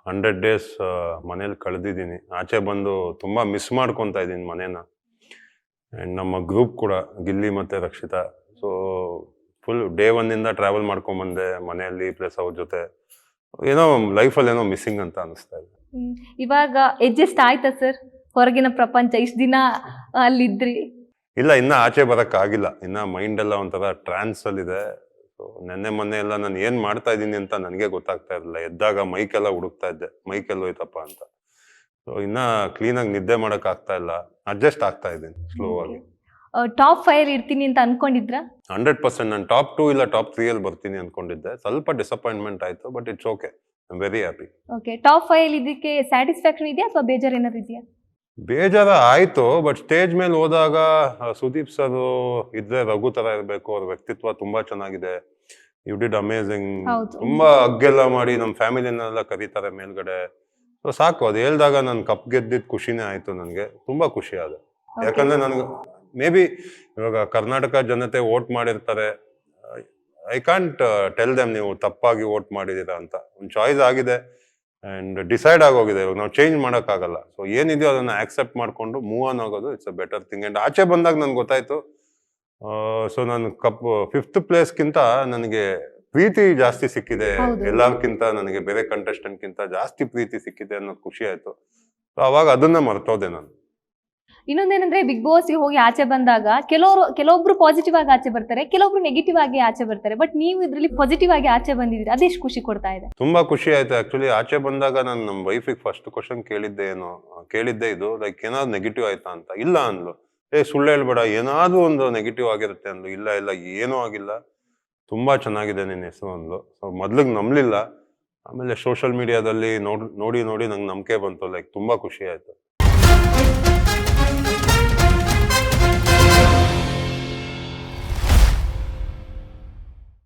100 days ಮನೇಲಿ ಕಳೆದಿದ್ದೀನಿ. ಆಚೆ ಬಂದು ತುಂಬ ಮಿಸ್ ಮಾಡ್ಕೊತಾ ಇದ್ದೀನಿ ಮನೇನ. ಆ್ಯಂಡ್ ನಮ್ಮ ಗ್ರೂಪ್ ಕೂಡ ಗಿಲ್ಲಿ ಮತ್ತು ರಕ್ಷಿತಾ. ಸೊ ಫುಲ್ ಡೇ ಒನ್ನಿಂದ ಟ್ರಾವೆಲ್ ಮಾಡ್ಕೊಂಬಂದೆ ಮನೆಯಲ್ಲಿ ಪ್ಲಸ್ ಅವ್ರ ಜೊತೆ. ಏನೋ ಲೈಫಲ್ಲಿ ಏನೋ ಮಿಸ್ಸಿಂಗ್ ಅಂತ ಅನಿಸ್ತಾ ಇದೆ. ಇವಾಗ ಅಡ್ಜಸ್ಟ್ ಆಯ್ತಾ ಸರ್ ಹೊರಗಿನ ಪ್ರಪಂಚ? ಇಷ್ಟು ದಿನ ಅಲ್ಲಿದ್ರಿ. ಇಲ್ಲ, ಇನ್ನ ಆಚೆ ಬರೋಕ್ಕಾಗಿಲ್ಲ. ಇನ್ನ ಮೈಂಡ್ ಎಲ್ಲ ಒಂಥರ ಟ್ರಾನ್ಸ್ ಅಲ್ಲಿದೆ. ಸೊ ನೆನ್ನೆ ಮೊನ್ನೆ ಎಲ್ಲ ನಾನು ಏನ್ ಮಾಡ್ತಾ ಇದ್ದೀನಿ ಅಂತ ನನಗೆ ಗೊತ್ತಾಗ್ತಾ ಇರಲಿಲ್ಲ. ಎದ್ದಾಗ ಮೈಕೆಲ್ಲ ಹುಡುಕ್ತಾ ಇದ್ದೆ, ಮೈಕೆಲ್ಲ ಹೋಯ್ತಪ್ಪ ಅಂತ. ಸೊ ಇನ್ನ ಕ್ಲೀನಾಗಿ ನಿದ್ದೆ ಮಾಡಕ್ ಆಗ್ತಾ ಇಲ್ಲ. ಅಡ್ಜಸ್ಟ್ ಆಗ್ತಾ ಇದ್ದೀನಿ ಸ್ಲೋ ಆಗಿ. ಟಾಪ್ 5 ಇರ್ತೀನಿ ಅಂತ ಅನ್ಕೊಂಡಿದ್ರ? 100% ನಾನು ಟಾಪ್ 2 ಇಲ್ಲ ಟಾಪ್ 3 ಅಲ್ಲಿ ಬರ್ತೀನಿ ಅನ್ಕೊಂಡಿದ್ದೆ. ಸ್ವಲ್ಪ ಡಿಸಪಾಯಿಂಟ್ಮೆಂಟ್ ಆಯ್ತು, but it's okay. I am very happy. Okay, top 5 ಅಲ್ಲಿ ಇದಕ್ಕೆ ಸ್ಯಾಟಿಸ್ಫ್ಯಾಕ್ಷನ್ ಇದೆಯಾ ಅಥವಾ ಬೇಜಾರು ಏನಾದ್ರು ಇದೆಯಾ? ಬೇಜಾರ ಆಯ್ತು, ಬಟ್ ಸ್ಟೇಜ್ ಮೇಲೆ ಹೋದಾಗ ಸುದೀಪ್ ಸರ್ ಇದ್ರೆ ರಘು ತರ ಇರ್ಬೇಕು. ಅವ್ರ ವ್ಯಕ್ತಿತ್ವ ತುಂಬಾ ಚೆನ್ನಾಗಿದೆ. You did amazing. ತುಂಬಾ ಅಗ್ಗೆಲ್ಲ ಮಾಡಿ ನಮ್ಮ ಫ್ಯಾಮಿಲಿನೆಲ್ಲ ಕರೀತಾರೆ ಮೇಲ್ಗಡೆ. ಸೊ ಸಾಕು, ಅದು ಹೇಳ್ದಾಗ ನಾನು ಕಪ್ ಗೆದ್ದಿದ್ ಖುಷಿನೇ ಆಯ್ತು. ನನಗೆ ತುಂಬಾ ಖುಷಿ ಆದ. ಯಾಕಂದ್ರೆ ನನ್ಗೆ ಮೇ ಬಿ ಇವಾಗ ಕರ್ನಾಟಕ ಜನತೆ ವೋಟ್ ಮಾಡಿರ್ತಾರೆ. ಐ ಕಾಂಟ್ ಟೆಲ್ ದೆಮ್ ನೀವು ತಪ್ಪಾಗಿ ವೋಟ್ ಮಾಡಿದೀರಾ ಅಂತ. ಒಂದು ಚಾಯ್ಸ್ ಆಗಿದೆ ಅಂಡ್ ಡಿಸೈಡ್ ಆಗೋಗಿದೆ. ಇವಾಗ ನಾವು ಚೇಂಜ್ ಮಾಡೋಕ್ಕಾಗಲ್ಲ. ಸೊ ಏನಿದೆಯೋ ಅದನ್ನ ಆಕ್ಸೆಪ್ಟ್ ಮಾಡ್ಕೊಂಡು ಮೂವ್ ಆನ್ ಆಗೋದು it's a better thing. And ಆಚೆ ಬಂದಾಗ ನನ್ಗೆ ಗೊತ್ತಾಯ್ತು. ಸೊ ನಾನು ಫಿಫ್ತ್ ಪ್ಲೇಸ್ಗಿಂತ ನನಗೆ ಪ್ರೀತಿ ಜಾಸ್ತಿ ಸಿಕ್ಕಿದೆ. ಎಲ್ಲಾರ್ಕಿಂತ ನನಗೆ ಬೇರೆ ಕಂಟೆಸ್ಟೆಂಟ್ಗಿಂತ ಜಾಸ್ತಿ ಪ್ರೀತಿ ಸಿಕ್ಕಿದೆ ಅನ್ನೋದು ಖುಷಿ ಆಯ್ತು. ಸೊ ಅವಾಗ ಅದನ್ನ ಮರ್ತೋದೆ ನಾನು. ಇನ್ನೊಂದೇನಂದ್ರೆ ಬಿಗ್ ಬಾಸ್ ಹೋಗಿ ಆಚೆ ಬಂದಾಗ ಕೆಲವೊಬ್ರು ಪಾಸಿಟಿವ್ ಆಗಿ ಆಚೆ ಬರ್ತಾರೆ, ಕೆಲವೊಬ್ರು ನೆಗೆಟಿವ್ ಆಗಿ ಆಚೆ ಬರ್ತಾರೆ. ಬಟ್ ನೀವು ಇದ್ರಲ್ಲಿ ಪಾಸಿಟಿವ್ ಆಗಿ ಆಚೆ ಬಂದಿದ್ದೀರಿ, ಅದೆಷ್ಟು ಖುಷಿ ಕೊಡ್ತಾ ಇದೆ? ತುಂಬಾ ಖುಷಿ ಆಯ್ತು. ಆಕ್ಚುಲಿ ಆಚೆ ಬಂದಾಗ ನಾನು ನಮ್ಮ ವೈಫಿಗೆ ಫಸ್ಟ್ ಕ್ವಶನ್ ಕೇಳಿದ್ದೆ ಇದು, ಲೈಕ್ ಏನಾದ್ರು ನೆಗೆಟಿವ್ ಆಯ್ತಾ ಅಂತ. ಇಲ್ಲ ಅಂದ್ಲು. ಸುಳ್ಳು ಹೇಳ್ಬೇಡ, ಏನಾದ್ರೂ ಒಂದು ನೆಗೆಟಿವ್ ಆಗಿರುತ್ತೆ ಅಂದ್ಲು. ಇಲ್ಲ ಇಲ್ಲ, ಏನೂ ಆಗಿಲ್ಲ, ತುಂಬಾ ಚೆನ್ನಾಗಿದೆ ನಿನ್ನ ಹೆಸರು ಅಂದ್ಲು. ಸೊ ಮೊದ್ಲಿಗೆ ನಂಬಲಿಲ್ಲ. ಆಮೇಲೆ ಸೋಷಿಯಲ್ ಮೀಡಿಯಾದಲ್ಲಿ ನೋಡಿ ನಂಗೆ ನಂಬಿಕೆ ಬಂತು. ಲೈಕ್ ತುಂಬಾ ಖುಷಿ ಆಯ್ತು.